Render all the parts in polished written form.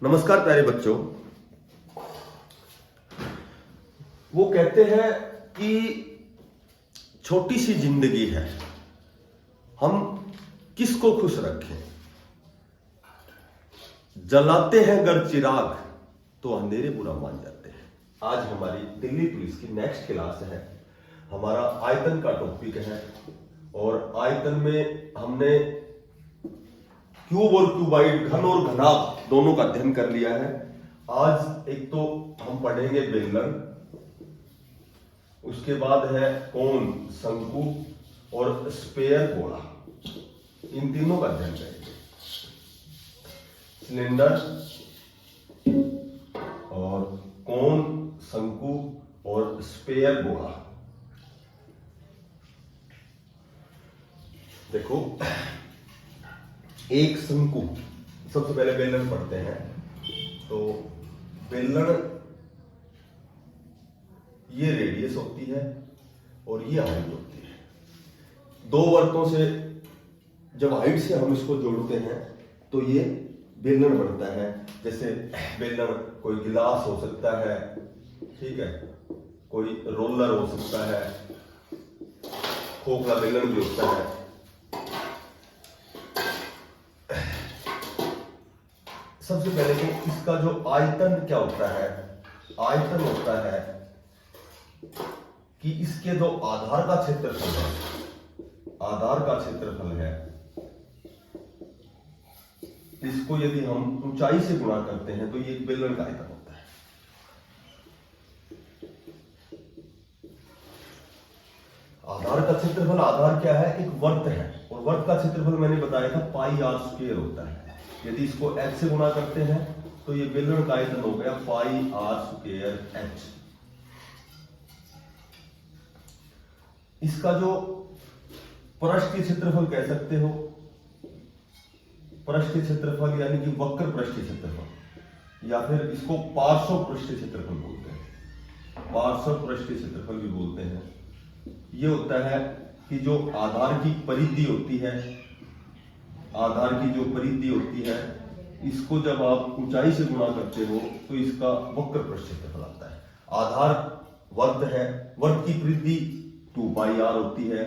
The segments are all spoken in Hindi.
नमस्कार प्यारे बच्चों। वो कहते हैं कि छोटी सी जिंदगी है, हम किसको खुश रखें। जलाते हैं अगर चिराग तो अंधेरे बुरा मान जाते हैं। आज हमारी दिल्ली पुलिस की नेक्स्ट क्लास है। हमारा आयतन का टॉपिक है और आयतन में हमने क्यूब और क्यूबाइड, घन और घनाभ दोनों का अध्ययन कर लिया है। आज एक तो हम पढ़ेंगे बेलन, उसके बाद है कोन, शंकु और स्फेयर, गोला। इन तीनों का अध्ययन करेंगे। सिलेंडर और कोन, शंकु और स्फेयर, गोला। देखो, एक शंकु, सबसे पहले बेलन पढ़ते हैं। तो बेलन, ये रेडियस होती है और ये हाइट होती है। दो वर्तों से जब हाइट से हम इसको जोड़ते हैं तो ये बेलन बनता है। जैसे बेलन कोई गिलास हो सकता है, ठीक है, कोई रोलर हो सकता है, खोखला बेलन भी होता है। सबसे पहले तो इसका जो आयतन क्या होता है, आयतन होता है कि इसके जो आधार का क्षेत्रफल है, आधार का क्षेत्रफल है, इसको यदि हम ऊंचाई से गुणा करते हैं तो ये एक बेलन का आयतन होता है। आधार का क्षेत्रफल, आधार क्या है, एक वर्त है और वर्त का क्षेत्रफल मैंने बताया था पाई आर स्क्वायर होता है। यदि इसको h से गुणा करते हैं तो ये बेलन का आयतन हो गया पाई आर स्क्वायर h। इसका जो पृष्ठीय क्षेत्रफल कह सकते हो, पृष्ठीय क्षेत्रफल यानी कि वक्र पृष्ठीय क्षेत्रफल, या फिर इसको पार्श्व पृष्ठीय क्षेत्रफल बोलते हैं, पार्श्व पृष्ठीय क्षेत्रफल भी बोलते हैं। ये होता है कि जो आधार की परिधि होती है, आधार की जो परिधि होती है, इसको जब आप ऊंचाई से गुणा करते हो तो इसका वक्र पृष्ठ क्षेत्रफल आता है। आधार वर्त है, वर्त की परिधि 2 पाई आर होती है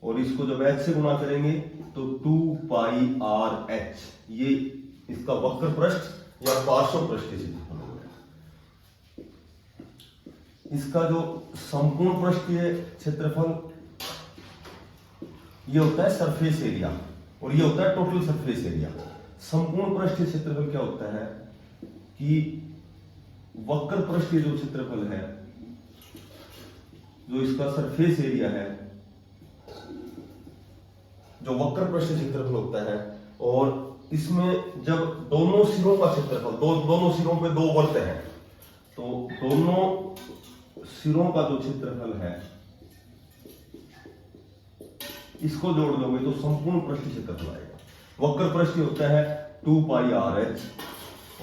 और इसको जब h से गुणा करेंगे तो 2 पाई आर h, ये इसका वक्र पृष्ठ या पार्श्व पृष्ठीय क्षेत्रफल हो गया। इसका जो संपूर्ण पृष्ठीय क्षेत्रफल ये होता है सरफेस एरिया और ये होता है टोटल सरफेस एरिया। संपूर्ण पृष्ठीय क्षेत्रफल क्या होता है कि वक्र पृष्ठीय जो क्षेत्रफल है, जो इसका सरफेस एरिया है, जो वक्र पृष्ठीय क्षेत्रफल होता है, और इसमें जब दोनों सिरों का क्षेत्रफल, दोनों सिरों पे दो वर्त हैं, तो दोनों सिरों का जो क्षेत्रफल है इसको जोड़ दोगे तो संपूर्ण पृष्ठीय क्षेत्रफल आएगा। वक्र पृष्ठीय होता है 2 पाई आर एच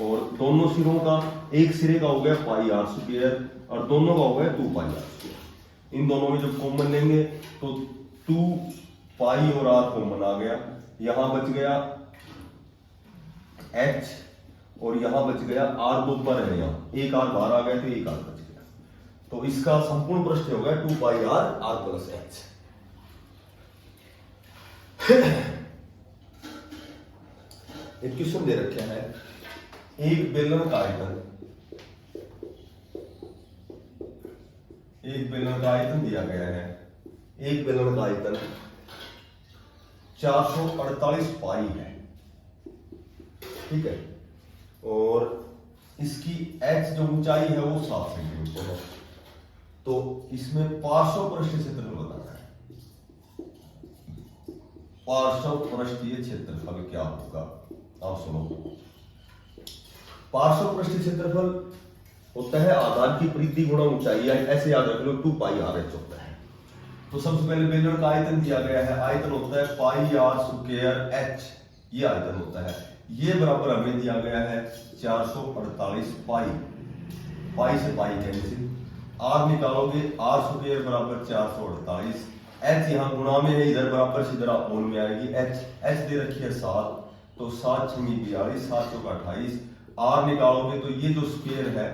और दोनों सिरों का, एक सिरे का हो गया पाई आर स्क्वायर और दोनों का हो गया 2 पाई आर स्क्वायर। इन दोनों में जब कॉमन लेंगे तो 2 पाई और आर कॉमन आ गया, यहां बच गया एच और यहां बच गया आर, दो पर है, यहां एक आर बाहर आ गया तो एक आर बच गया। तो इसका संपूर्ण पृष्ठ हो गया 2 पाई आर, आर प्लस एच। एक क्वेश्चन दे रखे है, एक बेलन का आयतन, एक बेलन का आयतन दिया गया है। एक बेलन का आयतन 448 पाई है, ठीक है, और इसकी h जो ऊंचाई है वो 7 सेंटीमीटर है। तो इसमें पार्श्व पृष्ठीय क्षेत्रफल बताना है। पार्श्व पृष्ठीय क्षेत्रफल क्या होगा, आप सुनो। पार्श्व पृष्ठीय क्षेत्रफल होता है आधार की परिधि गुणा ऊंचाई, ऐसे याद रख लो, 2 पाई आर एच होता है। तो सबसे पहले बेलन का आयतन दिया गया है, आयतन होता है पाई आर स्क्वायर एच, ये आयतन होता है। ये बराबर हमें दिया गया है 448 पाई, पाई से पाई कैंसिल, आर निकालोगे, आर स्क्वायर बराबर 448, एच यहाँ गुणा में है, इधर बराबर से इधर ओन में आएगी, एच दे रखी है 7, तो 7 छंगी 42, 7 चौका 28, आर निकालोगे तो ये जो स्क्वायर है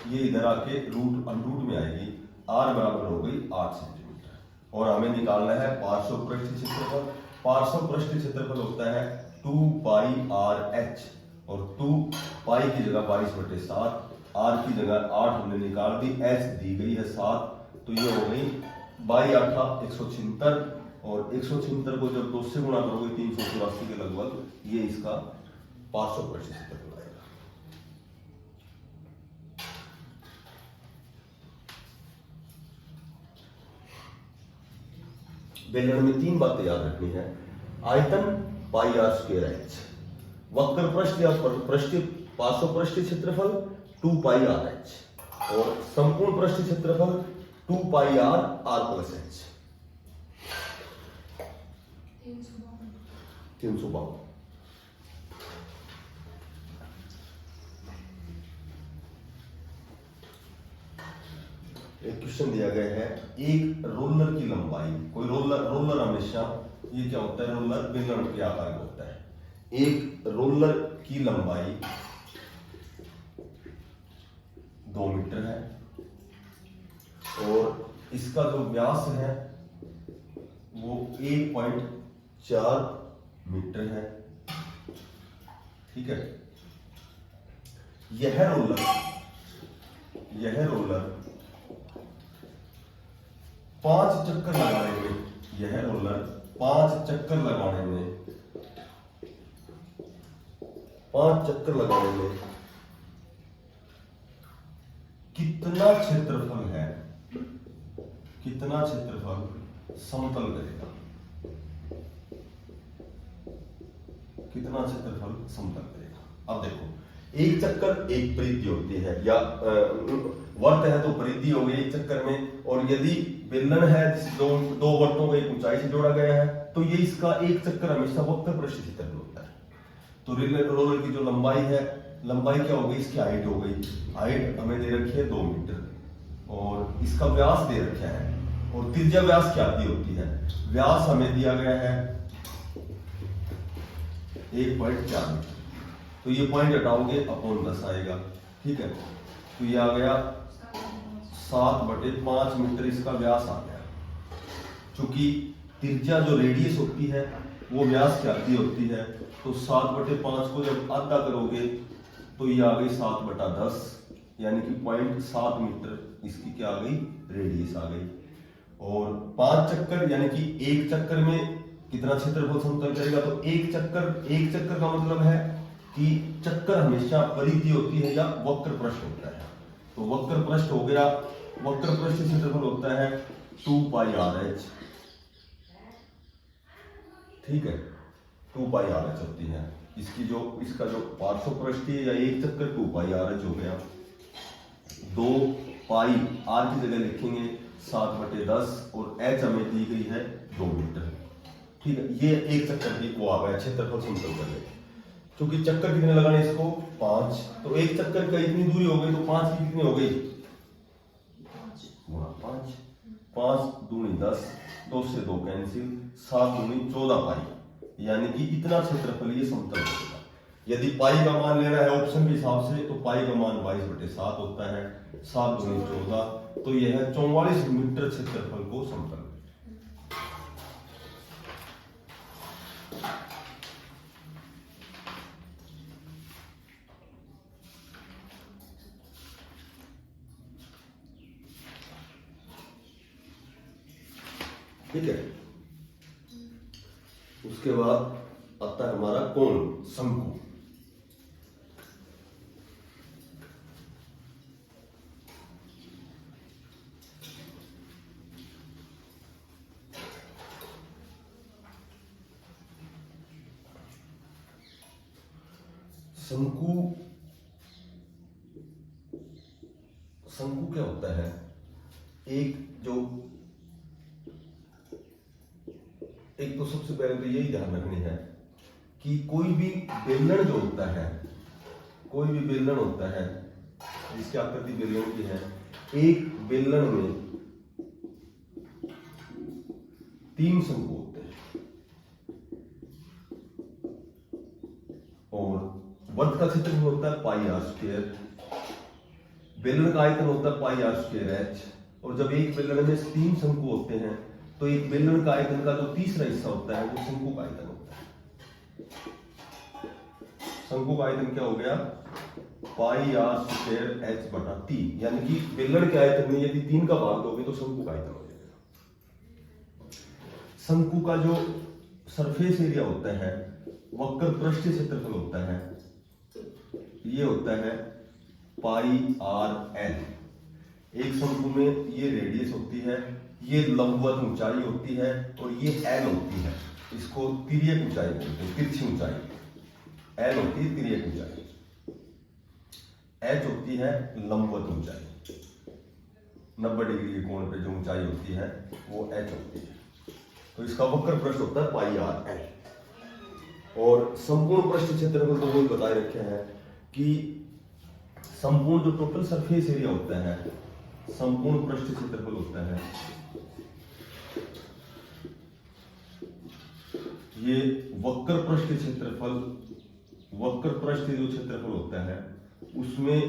ये इधर आके रूट अंडरूट में आएगी, आर बराबर हो गई 8 सेंटीमीटर। और हमें निकालना है पार्श्व पृष्ठ क्षेत्रफल। पार्श्व पृष्ठ क्षेत्रफल होता है 2 पाई आर एच, और 2 पाई की जगह 22/7, आर की जगह 8 हमने निकाल दी, एच दी गई है 7, तो ये हो गई 22×8 176, और 176 को जब 2 से गुणा करोगे 384 के लगभग, ये इसका पार्श्व पृष्ठ क्षेत्रफल आएगा। बेलन में 3 बातें याद रखनी है। आयतन पाई आर स्क्वायर एच, वक्र पृष्ठ या पार्श्व पृष्ठ क्षेत्रफल 2 पाई आर एच, और संपूर्ण पृष्ठ क्षेत्रफल 2 पाई आर आर प्लस एच। 352। एक क्वेश्चन दिया गया है, एक रोलर की लंबाई, कोई रोलर हमेशा, ये क्या होता है, रोलर बेलन के आकार का होता है। एक रोलर की लंबाई 2 मीटर है, और इसका जो व्यास है वो 1.4 मीटर है। ठीक है, यह रोलर 5 चक्कर लगाने में, यह रोलर 5 चक्कर लगाने में, 5 चक्कर लगाने में कितना क्षेत्रफल है, कितना क्षेत्रफल समतल करेगा, कितना क्षेत्रफल समतल करेगा। अब देखो, एक चक्कर एक परिधि होती है, या वर्त है तो परिधि हो गई एक चक्कर में, और यदि बेलन है दो वर्तों को एक ऊंचाई से जोड़ा गया है, तो ये इसका एक चक्कर हमेशा वक्र पृष्ठ क्षेत्रफल होता है। तो रोलर की जो लंबाई है, लंबाई क्या हो गई, इसकी हाइट हो गई, हाइट हमें दे रखी है 2 मीटर, और इसका व्यास दे रखा है, और त्रिज्या व्यास क्या दी होती है, व्यास हमें दिया गया है 1.4 मीटर, तो ये पॉइंट हटाओगे अपॉन 10 आएगा। ठीक है, तो ये आ गया 7/5 मीटर इसका व्यास आ गया। चूंकि त्रिज्या जो रेडियस होती है वो व्यास की आधी होती है, तो 7/5 को जब आधा करोगे तो ये आ गई 7/10, यानी कि 0.7 मीटर इसकी क्या आ गई, रेडियस आ गई। और 5 चक्कर यानी कि एक चक्कर में कितना क्षेत्रफल समतल करेगा, तो एक चक्कर का मतलब है कि चक्कर हमेशा परिधि होती है या वक्र पृष्ठ होता है। तो वक्र पृष्ठ हो गया, वक्र पृष्ठ क्षेत्रफल होता है 2 पाई आर एच। ठीक है, 2 पाई आर एच होती है इसका जो पार्श्व पृष्ठ है, या एक चक्कर 2 पाई आर एच हो गया। 2 पाई आर की जगह लिखेंगे 7/10, और एच हमें दी गई है 2 मीटर। ठीक है, ये एक चक्कर की वो आ गया क्षेत्रफल समतल करने। क्योंकि चक्कर कितने लगाने इसको 5, तो एक चक्कर का इतनी दूरी हो गई, तो 5 की कितनी हो गई, 5, 5 दूनी 10, 2 से 2 कैंसिल, 7 दूनी 14 पाई, यानी कि इतना क्षेत्रफल ये समतल होगा। यदि पाई का मान लेना है ऑप्शन के हिसाब से, तो पाई का मान 22/7 होता है, 7 दूनी 14, तो यह 44 मीटर क्षेत्रफल को समतल। ठीक है, उसके बाद आता है हमारा कोण, शंकु। शंकु क्या होता है, एक तो सबसे पहले तो यही ध्यान रखनी है कि कोई भी बेलन जो होता है, कोई भी बेलन होता है जिसकी आकृति बेलन की है, एक बेलन में 3 शंकु होते हैं, और वर्त का क्षेत्रफल होता है पाई आर स्क्वायर, बेलन का आयतन होता है पाई आर स्क्वायर एच, और जब एक बेलन में 3 शंकु होते हैं तो एक बेलन का आयतन का जो तीसरा हिस्सा होता है वो शंकु का आयतन होता है। शंकु का आयतन क्या हो गया? पाई आर स्क्वायर एच बटा 3, यानी कि बेलन के आयतन में यदि 3 का भाग दोगे तो शंकु का आयतन हो जाएगा। शंकु का जो सरफेस एरिया होता है, वक्र पृष्ठीय क्षेत्रफल होता है, ये होता है पाई आर एल। एक शंकु में ये रेडियस होती है, ये लंबवत ऊंचाई होती है, और ये एल होती है। इसको तिर्यक ऊंचाई बोलते हैं, तिरछी ऊंचाई। एल होती है तिर्यक ऊंचाई, एच होती है लंबवत ऊंचाई। 90 डिग्री के कोण पे जो ऊंचाई होती है वो एच होती है। तो इसका वक्र पृष्ठ होता है पाई आर एल। और संपूर्ण पृष्ठ क्षेत्रफल तो वही बताए रखे हैं कि संपूर्ण जो टोटल सरफेस एरिया होता है, संपूर्ण पृष्ठ क्षेत्रफल होता है, ये वक्र पृष्ठ क्षेत्रफल, वक्र पृष्ठ जो क्षेत्रफल होता है उसमें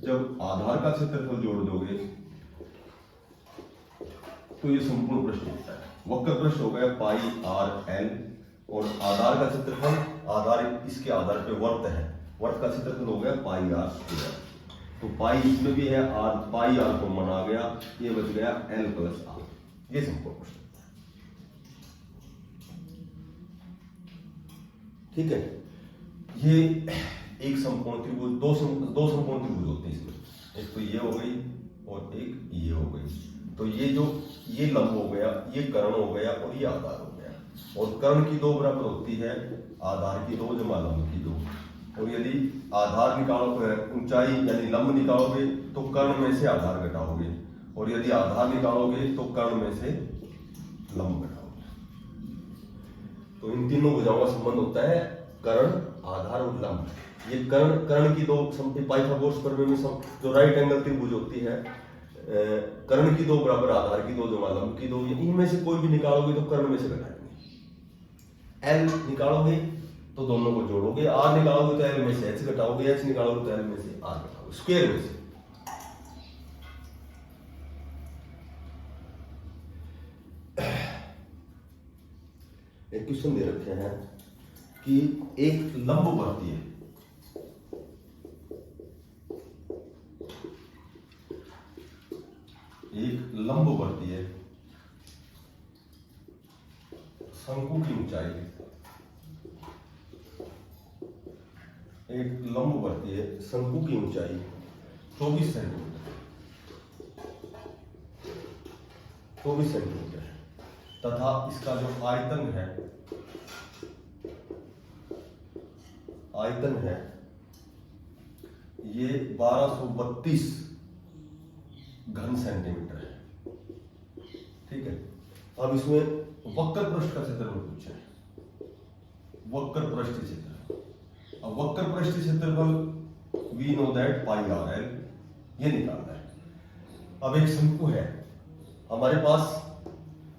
जब आधार का क्षेत्रफल जोड़ दोगे तो ये संपूर्ण पृष्ठ होता है। वक्र पृष्ठ हो गया पाई आर एल, और आधार का क्षेत्रफल, आधार इसके आधार पे वर्त है, वर्त का क्षेत्रफल हो गया पाई आर स्क्वायर। तो पाई इसमें भी है, आर पाई आर कॉमन आ गया, ये बच गया एल प्लस आर। ये संपूर्ण पृष्ठ, ठीक है। ये एक संपूर्ण त्रिभुज, दो संपूर्ण त्रिभुज होते हैं इसमें, एक तो ये हो गई और एक ये हो गई। तो ये लंब हो गया, ये कर्ण हो गया, और ये आधार हो गया। और कर्ण की 2 बराबर होती है आधार की 2 जमा लंब की 2। और यदि आधार निकालोगे, ऊंचाई यानी लंब निकालोगे तो कर्ण में से आधार घटाओगे, और यदि आधार निकालोगे तो कर्ण में से लंब घटाओगे। तो इन तीनों भुजाओं का संबंध होता है कर्ण, आधार और लंब। ये कर्ण की 2 पाइथागोरस प्रमेय में जो राइट एंगल त्रिभुज होती है, कर्ण की 2 बराबर आधार की 2 जमा लंब की 2, इनमें से कोई भी निकालोगे तो कर्ण में से घटाएंगे। एल निकालोगे तो दोनों को जोड़ोगे, आर निकालोगे तो एल में से एच घटाओगे, एच निकालोगे तो एल में से आर घटाओगे, स्क्वायर में से। एक क्वेश्चन दे रखे हैं कि एक लंबवर्तीय, एक लंबवर्तीय शंकु की ऊंचाई, एक लंबवर्तीय शंकु की ऊंचाई 24 सेंटीमीटर, 24 सेंटीमीटर है, तथा इसका जो आयतन है ये 1232 घन सेंटीमीटर है, ठीक है। अब इसमें वक्र पृष्ठ का क्षेत्रफल पूछा है, वक्र पृष्ठ क्षेत्रफल। अब वक्र पृष्ठ क्षेत्रफल we know that pi r l, ये निकालना है। अब एक शंकु है, हमारे पास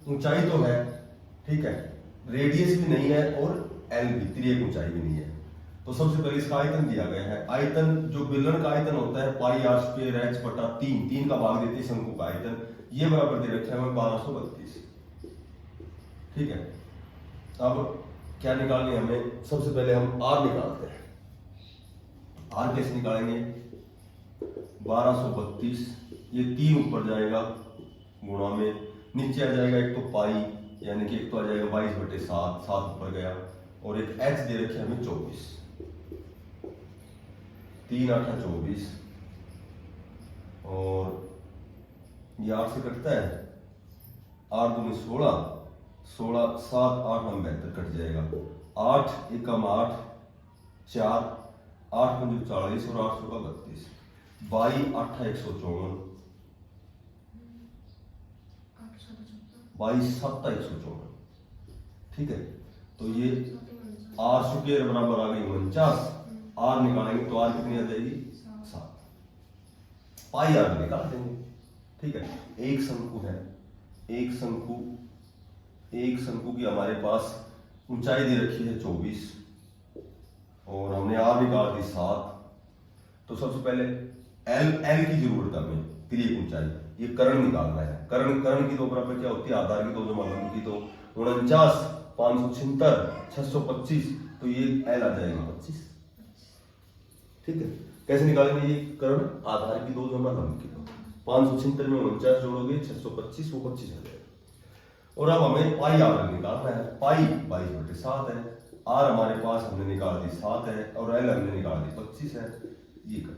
ऊंचाई तो है, ठीक है, रेडियस भी नहीं है और एल भी, तिर्यक ऊंचाई भी नहीं है। तो सबसे पहले इसका आयतन दिया गया है। आयतन जो बेलन का आयतन होता है पाई आर स्क्वायर एच बटा 3 का भाग देती है शंकु का आयतन, ये बराबर दे रखा है 1232, ठीक है। अब क्या निकालनी है हमें? सबसे पहले हम आर निकालते हैं। आर कैसे निकालेंगे? 1232, ये 3 ऊपर जाएगा गुणा में, नीचे आ जाएगा एक तो पाई, यानी कि एक तो आ जाएगा 22/7, 7 ऊपर गया, और एक एच दे रखे हमें 24, 3 8 24, और ये 8 से कटता है, 8 दूनी 16, 16 7 8 हम 72 कट जाएगा, 8 एकम 8 4, 8 पंजे 40 और 8 6 32, 22 8 154, 22 7 154, ठीक है। तो ये आर स्क्वायर बराबर आ गई 49, आर निकालेंगे तो आर कितनी आ जाएगी? 7, पाई आर निकाल देंगे, ठीक है। एक शंकु है, एक शंकु की हमारे पास ऊंचाई दे रखी है 24, और हमने आर निकाल दी 7। तो सबसे पहले एल की जरूरत है हमें, तिर्यक ऊंचाई, ये कर्ण निकालना है। कर्ण की 2 बराबर क्या होती है, आधार की 2 जमा लंब की 2, 49, 576, 625, तो ये एल आ जाएगी 25। ठीक है, कैसे निकालेंगे ये कर्ण, आधार की 2 जमा लंब की 2, 576 में 49 जोड़ोगे 625, वो 25 आ जाएगा। और अब हमें पाई आर निकालना है। पाई 22/7 है, आर हमारे पास हमने निकाल दी 7 है, और एल हमने निकाल दी 25 है। ये कर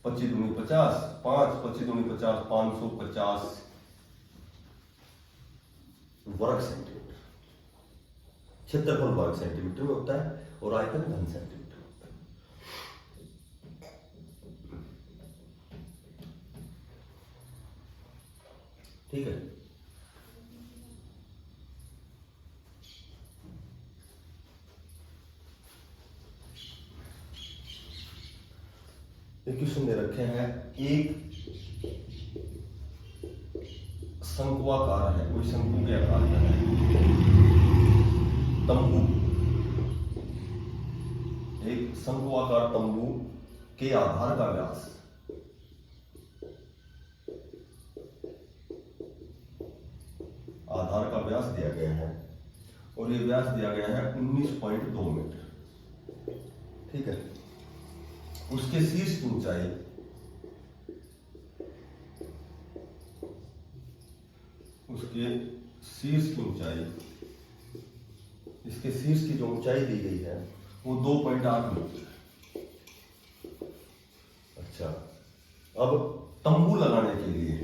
25 दूनी 50, 5 25 दूनी 50, 550 वर्ग सेंटीमीटर। क्षेत्रफल वर्ग सेंटीमीटर में होता है और आयतन घन सेंटीमीटर होता है। ठीक है, एक क्वेश्चन दे रखे हैं, एक शंकुआकार है, कोई शंकु के आकार का है तंबू, एक शंकुआकार तंबू के आधार का व्यास दिया गया है, और ये व्यास दिया गया है 19.2 मीटर। ठीक है, उसके शीर्ष की ऊंचाई इसके शीर्ष की जो ऊंचाई दी गई है वो 2.8 मीटर। अच्छा, अब तंबू लगाने के लिए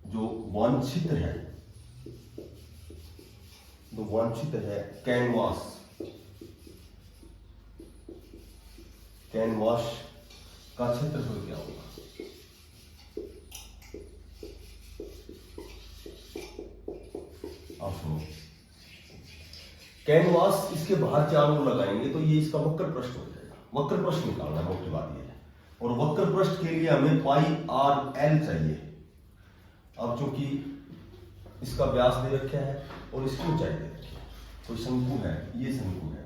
जो वांछित है कैनवास का क्षेत्रफल क्या होगा? आप सुनो, कैनवास इसके बाहर चारों ओर लगाएंगे तो ये इसका वक्र पृष्ठ हो जाएगा। वक्र पृष्ठ निकालना है, मोटी बात ये है। और वक्र पृष्ठ के लिए हमें पाई आर एल चाहिए। अब चूंकि इसका व्यास दे रखा है और इसकी ऊंचाई दे रखी है, कोई शंकु है, ये शंकु है।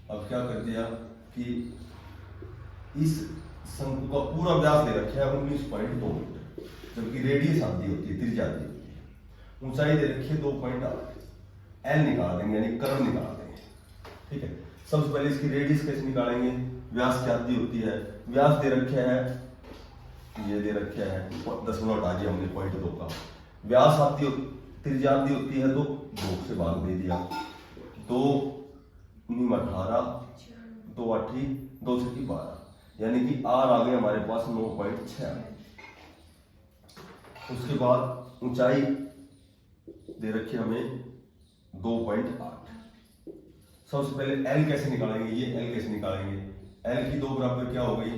अब क्या कर दिया कि इस शंकु का पूरा व्यास दे रखा है 19.2 मीटर, जबकि रेडियस आती होती है, त्रिज्या आती होती है। ऊंचाई दे रखी है 2.8, एल निकाल देंगे, यानी कर्ण निकाल देंगे। ठीक है, सबसे पहले इसकी रेडियस कैसे निकालेंगे? व्यास क्या आती होती है? व्यास दे रखा है, ये दे रखा है, दशमलव हटा दिया हमने 0.2 का। व्यास आती त्रिज्या आती होती है 2 से भाग दे दिया, 2 नीम 18, 2 8 2 से 12, यानी कि आर आ गए हमारे पास 9.6। उसके बाद ऊंचाई दे रखी हमें 2.8। सबसे पहले एल कैसे निकालेंगे? ये एल कैसे निकालेंगे? एल की 2 बराबर क्या हो गई?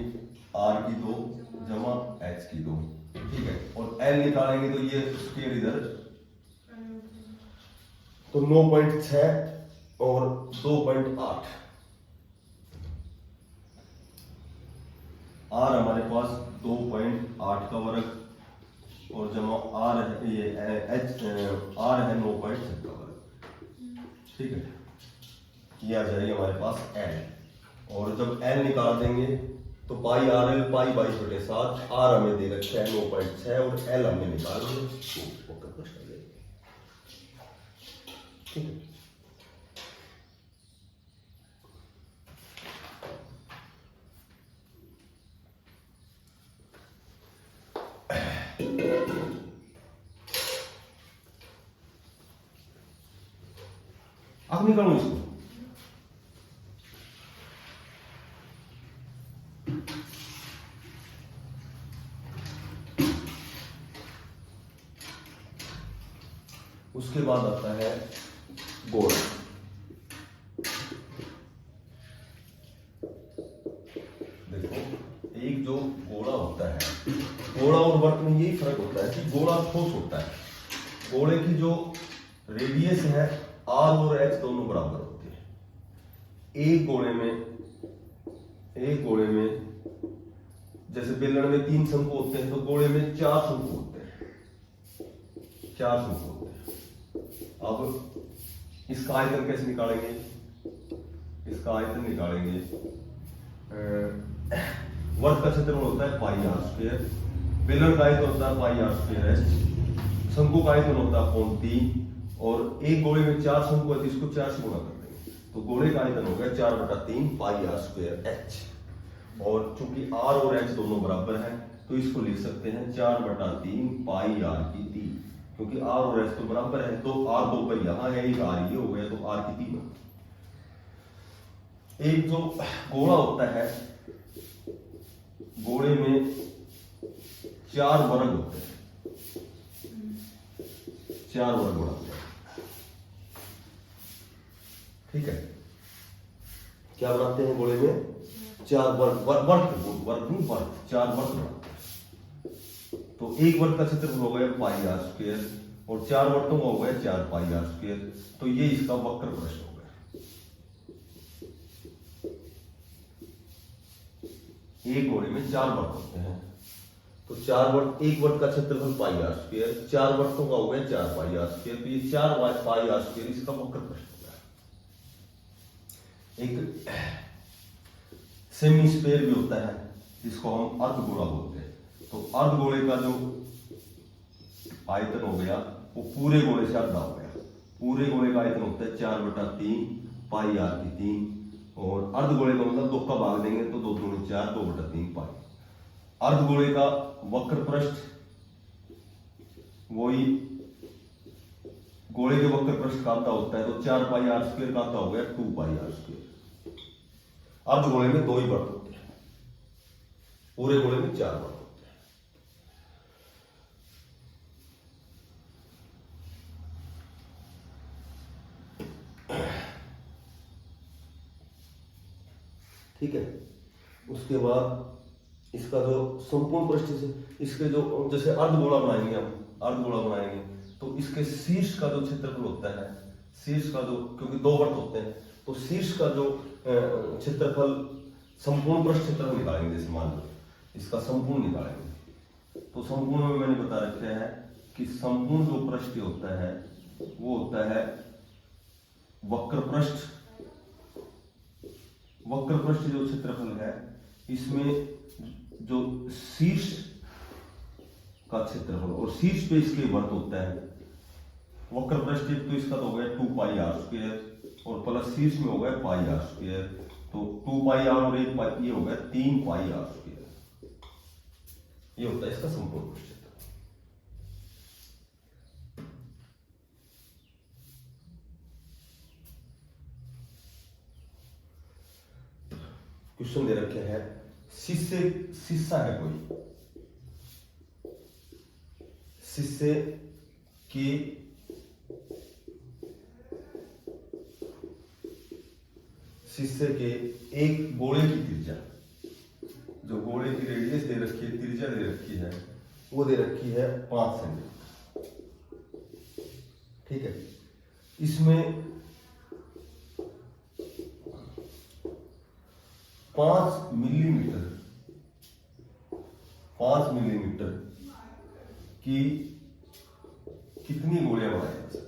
आर की 2 जमा एच की 2। ठीक है, और एल निकालेंगे तो ये स्क्वायर इधर, तो 9.6 और 2.8। आर हमारे पास 2.8 का वर्ग और जमा आर है, ये एच आर है 9.6 का वर्ग। ठीक है, ये आ जाएगी हमारे पास एल। और जब एल निकाल देंगे तो पाई आर एल, पाई 22/7, आर हमें दे रखा है 9.6 और एल हमने निकाल दिया। ठीक है, अब निकालो इसको। उसके बाद आता है गोला। देखो, एक जो गोला होता है, गोला और वर्त में यही फर्क होता है कि गोला ठोस होता है। गोले की जो रेडियस है आर और एच दोनों बराबर होते हैं। एक गोले में जैसे बेलन में 3 शंकु होते हैं तो गोले में 4 शंकु होते हैं, 4 शंकु होते हैं। अब इसका आयतन कैसे निकालेंगे? इसका आयतन निकालेंगे, वर्ग का क्षेत्रफल होता है पाई आर स्क्वायर, बेलन का आयतन होता है पाई आर स्क्वायर एच, शंकु का आयतन होता है 0.3 और एक गोले में 4 शंकु है तो इसको 4 से गुणा कर देंगे तो गोले का आयतन हो गया 4/3 पाई आर स्क्वायर एच। और चूंकि आर और एच दोनों बराबर हैं तो इसको लिख सकते हैं 4/3 पाई आर की 3, क्योंकि आर और एच तो बराबर है तो आर 2 पर यहां है, एक आर ये हो गया तो आर की 3। एक जो गोला होता है, गोले में 4 वर्ग होते हैं, 4 वर्ग होते हैं, ठीक है। क्या बनाते हैं गोले में? 4 वर्ग, वर्ग 4 वर्ग बनाते हैं। तो एक वर्ग का क्षेत्रफल हो गया पाई आर स्क्वायर और 4 वर्गों का हो गया 4 पाई आर स्क्वायर, तो ये इसका वक्र प्रश्न हो गया। एक गोले में 4 वर्ग होते हैं तो 4 वर्ग, एक वर्ग का क्षेत्रफल पाई आर स्क्वायर, 4 वर्गों का हो गया 4 पाई आर स्क्वायर, तो ये 4 पाई आर स्क्वायर इसका वक्र प्रश्न हो गया। एक सेमी स्फीयर भी होता है जिसको हम अर्धगोला बोलते हैं, तो अर्धगोले का जो आयतन हो गया वो पूरे गोले से आधा हो गया। पूरे गोले का आयतन होता है 4/3 पाई आर की 3 और अर्धगोले का मतलब 2 का भाग देंगे तो 2 दूनी 4, 2/3 पाई। अर्धगोले का वक्र पृष्ठ वही गोले के वक्र पृष्ठ का आधा होता है तो 4 पाई आर स्क्वायर का आधा हो गया 2 पाई आर स्क्वायर। अर्धगोले में 2 ही वर्ग होते हैं, पूरे गोले में 4 वर्ग होते हैं। ठीक है। उसके बाद इसका जो संपूर्ण पृष्ठ से इसके जो जैसे अर्धगोला बनाएंगे, हम अर्धगोला बनाएंगे तो इसके शीर्ष का जो क्षेत्रफल होता है, शीर्ष का जो, क्योंकि 2 वर्ग होते हैं तो शीर्ष का जो क्षेत्रफल, संपूर्ण पृष्ठ क्षेत्रफल निकालेंगे। जैसे मान लो इसका संपूर्ण निकालेंगे तो संपूर्ण में मैंने बता रखा है कि संपूर्ण जो पृष्ठ होता है वो होता है वक्र पृष्ठ। वक्र पृष्ठ जो क्षेत्रफल है इसमें जो शीर्ष का क्षेत्रफल और शीर्ष पे इसके वर्ग होता है। वक्र पृष्ठ तो इसका तो हो गया 2 पाई आर स्क्वायर और प्लस शीर्ष में हो गया पाई आर स्क्वायर, तो 2 पाई आर और 1 पाई, ये हो गया 3 पाई आर स्क्वायर। ये होता है इसका संपूर्ण पृष्ठ। क्वेश्चन दे रखे हैं, शीशा है कोई, शीशे की एक गोले की त्रिज्या, जो गोले की रेडियस दे रखी है, त्रिज्या दे रखी है, वो दे रखी है 5 सेंटीमीटर। ठीक है। इसमें 5 मिलीमीटर की कितनी गोलियां बनाई जा सकती हैं?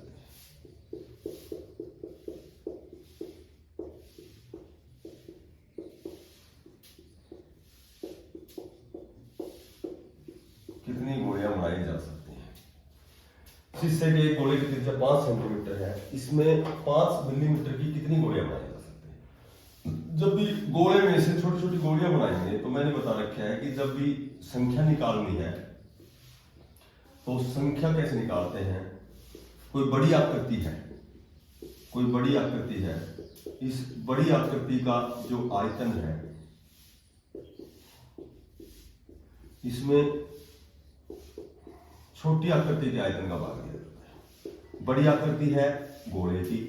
कितनी गोलियां बनाई जा सकती हैं? शीशे के एक गोले की त्रिज्या 5 सेंटीमीटर है, इसमें 5 मिलीमीटर की कितनी गोलियां बनाई जा सकती हैं? जब भी गोले में से छोटी छोटी गोलियां बनाएंगे तो मैंने बता रखा है कि जब भी संख्या निकालनी है तो संख्या कैसे निकालते हैं? कोई बड़ी आकृति है, कोई बड़ी आकृति है, इस बड़ी आकृति का जो आयतन है इसमें छोटी आकृति के आयतन का भाग दिया जाता है। बड़ी आकृति है गोले की,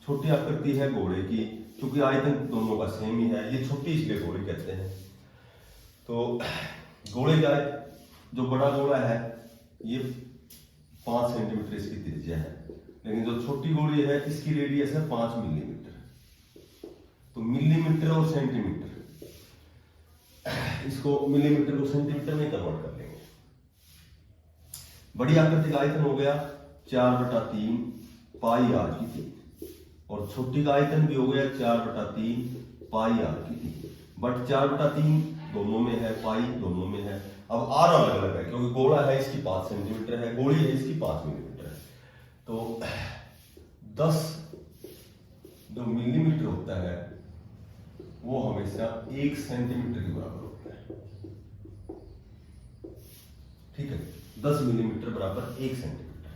छोटी आकृति है गोले की, क्योंकि आयतन दोनों का सेम ही है, ये छोटी इसलिए गोले कहते हैं। तो गोले का जो बड़ा गोला है ये 5 सेंटीमीटर इसकी त्रिज्या है, लेकिन जो छोटी गोली है इसकी रेडियस है 5 मिलीमीटर। तो मिलीमीटर और सेंटीमीटर इसको मिलीमीटर को सेंटीमीटर में कन्वर्ट कर लेंगे। बड़ी आकृति का आयतन हो गया 4/3 पाई आर की 3 और छोटी का आयतन भी हो गया 4/3 पाई आर की 3। बट 4/3 दोनों में है, पाई दोनों में है। अब आर अलग अलग है क्योंकि गोला है इसकी 5 सेंटीमीटर है, गोली है इसकी 5 मिलीमीटर है। तो 10 जो मिलीमीटर होता है वो हमेशा 1 सेंटीमीटर के बराबर होता है। ठीक है, 10 मिलीमीटर बराबर 1 सेंटीमीटर।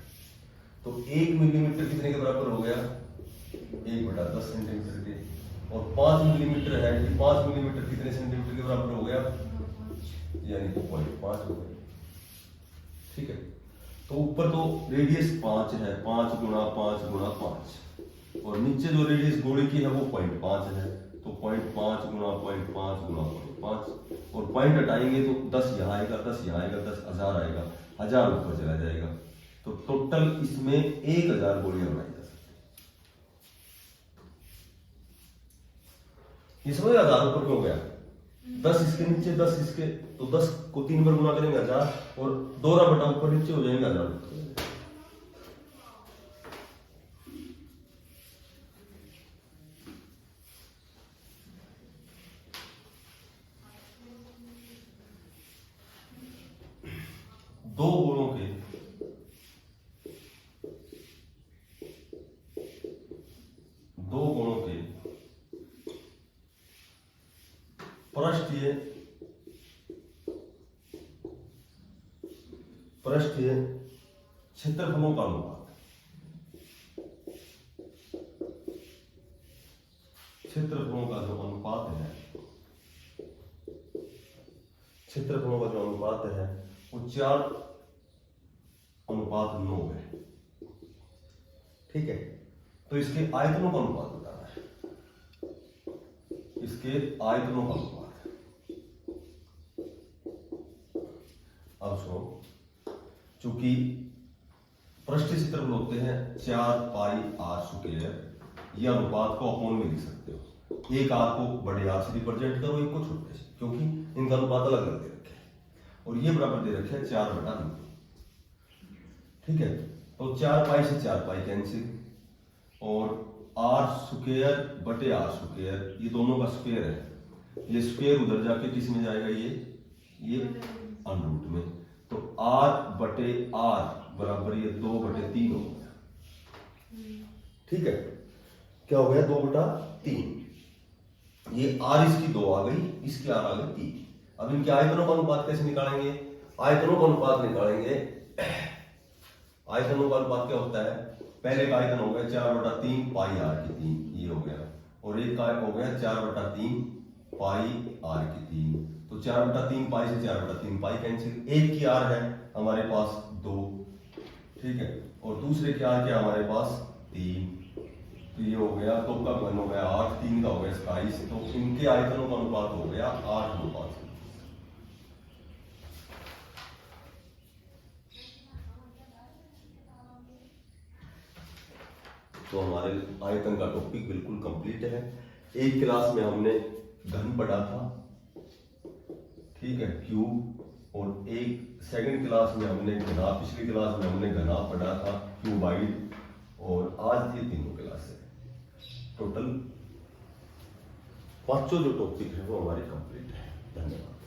तो 1 मिलीमीटर कितने के बराबर हो गया? 1/10 सेंटीमीटर के। और 5 मिलीमीटर है, 5 मिलीमीटर कितने सेंटीमीटर के बराबर हो गया? यानी कि 0.5 हो गया। ठीक है, तो ऊपर तो रेडियस 5 है, 5 गुणा 5 गुणा 5 और नीचे जो रेडियस गोले की है वो 0.5 है। तो 0.5 गुणा 0.5 गुणा 0.5 और पॉइंट हटाएंगे तो 10 यहाँ आएगा, 10 यहाँ आएगा, 10,000 आएगा, 1000 ऊपर चला जाएगा। तो टोटल इसमें 1000 गोलियां बनाई जा सकती है। इसमें 1000 ऊपर क्यों गया? 10 इसके नीचे, 10 इसके, तो 10 को 3 बार गुना करेंगे 1000 और दोहरा बटा ऊपर नीचे हो जाएगा 1000। दो गोलों के पृष्ठीय क्षेत्रफलों का अनुपात, क्षेत्रफलों का जो अनुपात है, क्षेत्रफलों का जो अनुपात है वो 4:9 है। ठीक है, तो इसके आयतनों का अनुपात बताना है, इसके आयतनों का अनुपात। अब सुनो, चूंकि पृष्ठीय क्षेत्रफल होते हैं 4 पाई आर स्क्वायर, यह अनुपात को अपोन में लिख सकते हो। एक आर को बड़े आर से रिप्रेजेंट करो, एक को छोटे से, क्योंकि इनका अनुपात अलग अलग दे रखे हैं और ये बराबर दे रखे हैं 4/2। ठीक है, तो 4 पाई से 4 पाई कैंसिल और आर स्क्वायर बटे आर स्क्वायर, ये दोनों का स्क्वायर है, ये स्क्वायर उधर जाके किस में जाएगा? ये अंडररूट में। तो आर बटे आर बराबर ये 2/3 हो गया। ठीक है, क्या हो गया? 2/3। ये आर इसकी 2 आ गई, इसकी आर आ गई 3। अब इनके आयतनों का अनुपात कैसे निकालेंगे? आयतनों का अनुपात निकालेंगे, आयतनों का अनुपात क्या होता है? पहले का आयतन हो गया 4/3 पाई आर की 3, ये हो गया, और एक का हो गया 4/3 पाई आर की 3। तो 4/3 पाई से 4/3 पाई कैंसिल, एक की आर है हमारे पास 2, ठीक है, और दूसरे की आर क्या हमारे पास 3। तो ये हो गया, 2 का घन हो गया 8, 3 का हो गया 27। तो इनके आयतनों का अनुपात हो गया 8:5। तो हमारे आयतन का टॉपिक बिल्कुल कंप्लीट है। एक क्लास में हमने घन पढ़ा था, ठीक है, क्यूब, और एक सेकंड क्लास में हमने घना, पिछली क्लास में हमने घना पढ़ा था, क्यूबाइड, और आज ये तीनों क्लास है। टोटल 5 जो टॉपिक है वो हमारे कंप्लीट है। धन्यवाद।